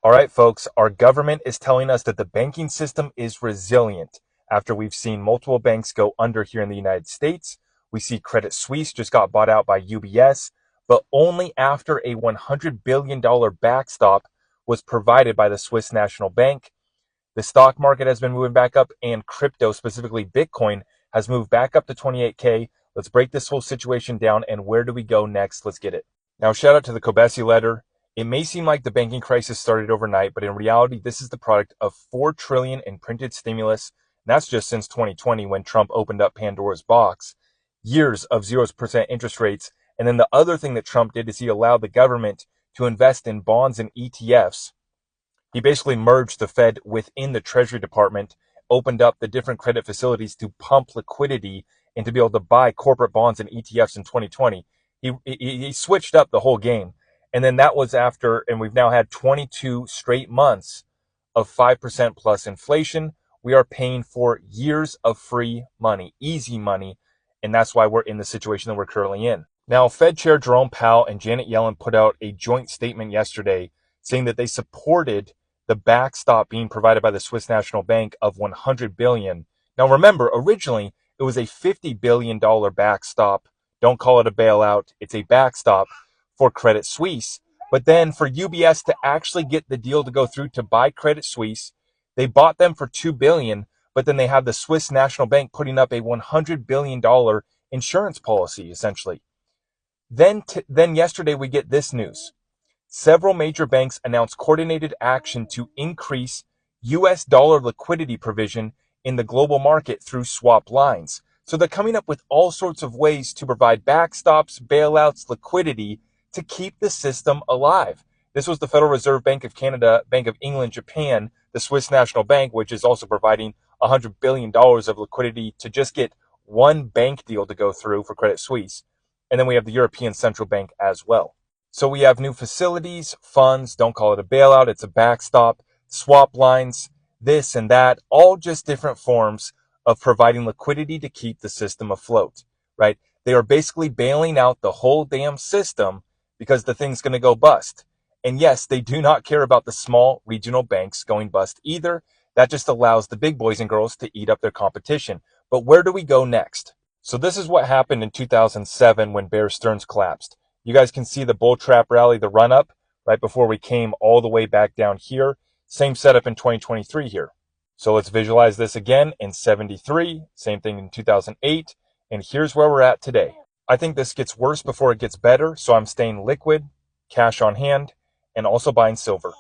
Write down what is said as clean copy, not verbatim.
All right, folks, our government is telling us that the banking system is resilient after we've seen multiple banks go under here in the United States. We see Credit Suisse just got bought out by UBS, but only after a $100 billion backstop was provided by the Swiss National Bank. The stock market has been moving back up, and crypto, specifically Bitcoin, has moved back up to 28K. Let's break this whole situation down, and where do we go next? Let's get it. Now, shout out to the Kobesi letter. It may seem like the banking crisis started overnight, but in reality, this is the product of $4 trillion in printed stimulus. And that's just since 2020 when Trump opened up Pandora's box. Years of 0% interest rates. And then the other thing that Trump did is he allowed the government to invest in bonds and ETFs. He basically merged the Fed within the Treasury Department, opened up the different credit facilities to pump liquidity and to be able to buy corporate bonds and ETFs in 2020. He switched up the whole game. And then that was after, and we've now had 22 straight months of 5% plus inflation. We are paying for years of free money, easy money. And that's why we're in the situation that we're currently in. Now, Fed Chair Jerome Powell and Janet Yellen put out a joint statement yesterday saying that they supported the backstop being provided by the Swiss National Bank of $100 billion. Now, remember, originally it was a $50 billion backstop. Don't call it a bailout. It's a backstop for Credit Suisse. But then for UBS to actually get the deal to go through to buy Credit Suisse, they bought them for $2 billion, but then they have the Swiss National Bank putting up a $100 billion insurance policy, essentially. Then yesterday we get this news. Several major banks announced coordinated action to increase US dollar liquidity provision in the global market through swap lines. So they're coming up with all sorts of ways to provide backstops, bailouts, liquidity to keep the system alive. This was the Federal Reserve Bank of Canada, Bank of England, Japan, the Swiss National Bank, which is also providing $100 billion of liquidity to just get one bank deal to go through for Credit Suisse. And then we have the European Central Bank as well. So we have new facilities, funds, don't call it a bailout, it's a backstop, swap lines, this and that, all just different forms of providing liquidity to keep the system afloat, right? They are basically bailing out the whole damn system because the thing's going to go bust. And yes, they do not care about the small regional banks going bust either. That just allows the big boys and girls to eat up their competition. But where do we go next? So this is what happened in 2007 when Bear Stearns collapsed. You guys can see the bull trap rally, the run up, right before we came all the way back down here. Same setup in 2023 here. So let's visualize this again in 73, same thing in 2008, and here's where we're at today. I think this gets worse before it gets better, so I'm staying liquid, cash on hand, and also buying silver.